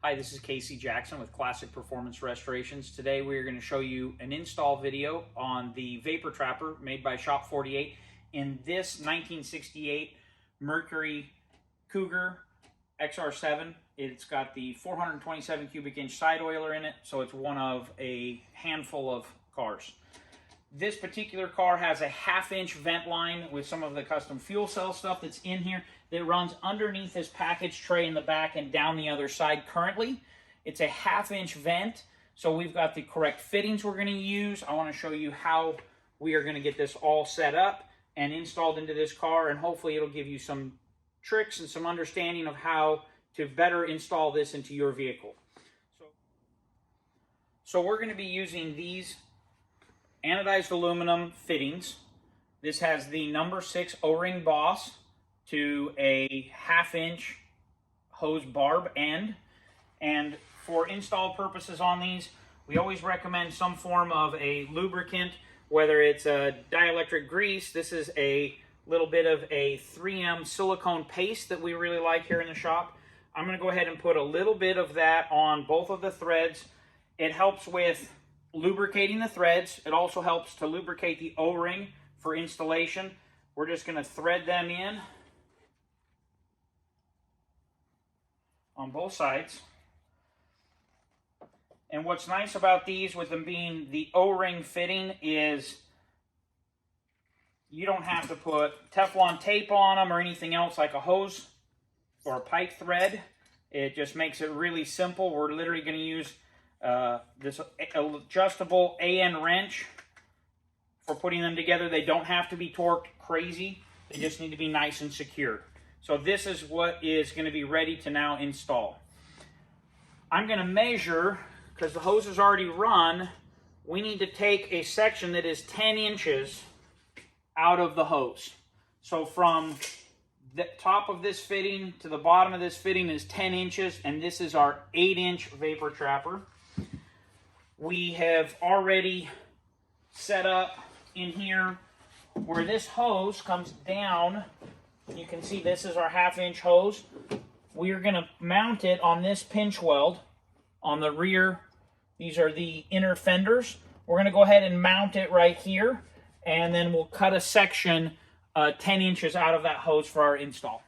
Hi, this is Casey Jackson with Classic Performance Restorations. Today we are going to show you an install video on the Vapor Trapper made by Shop 48 in this 1968 Mercury Cougar XR7. It's got the 427 cubic inch side oiler in it, so it's one of a handful of cars. This particular car has a 1/2 inch vent line with some of the custom fuel cell stuff that's in here that runs underneath this package tray in the back and down the other side currently. It's a 1/2 inch vent, so we've got the correct fittings we're going to use. I want to show you how we are going to get this all set up and installed into this car, and hopefully it'll give you some tricks and some understanding of how to better install this into your vehicle. So we're going to be using these anodized aluminum fittings. This has the number 6 O-ring boss to a 1/2 inch hose barb end. And for install purposes on these, we always recommend some form of a lubricant, whether it's a dielectric grease. This is a little bit of a 3M silicone paste that we really like here in the shop. I'm going to go ahead and put a little bit of that on both of the threads. It helps with lubricating the threads. It also helps to lubricate the O-ring for installation. We're just going to thread them in on both sides. And what's nice about these, with them being the O-ring fitting, is you don't have to put Teflon tape on them or anything else like a hose or a pipe thread. It just makes it really simple. We're literally going to use this adjustable AN wrench for putting them together. They don't have to be torqued crazy. They just need to be nice and secure. So this is what is going to be ready to now install. I'm going to measure, because the hose is already run, we need to take a section that is 10 inches out of the hose. So from the top of this fitting to the bottom of this fitting is 10 inches, and this is our 8-inch Vapor Trapper. We have already set up in here where this hose comes down. You can see this is our 1/2 inch hose. We are going to mount it on this pinch weld on the rear. These are the inner fenders. We're going to go ahead and mount it right here, and then we'll cut a section 10 inches out of that hose for our install.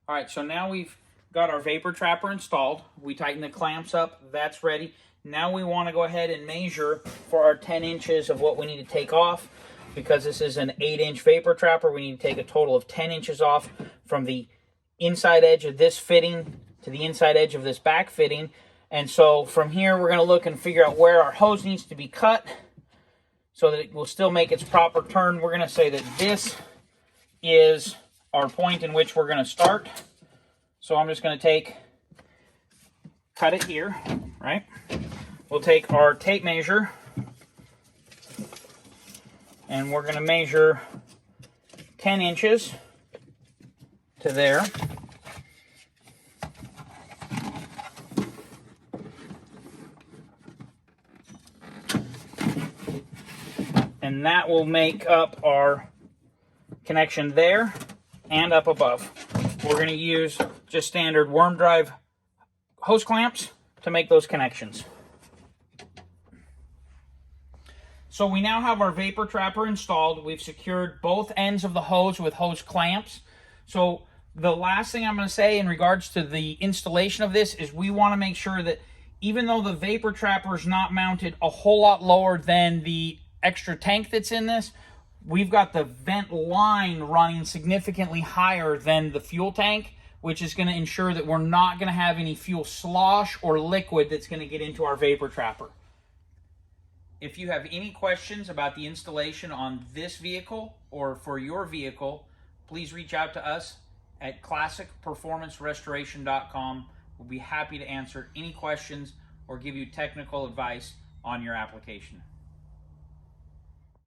All right, so now we've got our Vapor Trapper installed. We tighten the clamps up. That's ready. Now we want to go ahead and measure for our 10 inches of what we need to take off. Because this is an 8-inch Vapor Trapper, we need to take a total of 10 inches off from the inside edge of this fitting to the inside edge of this back fitting. And so from here, we're going to look and figure out where our hose needs to be cut so that it will still make its proper turn. We're going to say that this is our point in which we're going to start. So I'm just going to cut it here, right? We'll take our tape measure, and we're going to measure 10 inches to there. And that will make up our connection there and up above. We're going to use just standard worm drive hose clamps to make those connections. So we now have our Vapor Trapper installed. We've secured both ends of the hose with hose clamps. So the last thing I'm going to say in regards to the installation of this is we want to make sure that even though the Vapor Trapper is not mounted a whole lot lower than the extra tank that's in this, we've got the vent line running significantly higher than the fuel tank, which is going to ensure that we're not going to have any fuel slosh or liquid that's going to get into our Vapor Trapper. If you have any questions about the installation on this vehicle or for your vehicle, please reach out to us at classicperformancerestoration.com. We'll be happy to answer any questions or give you technical advice on your application.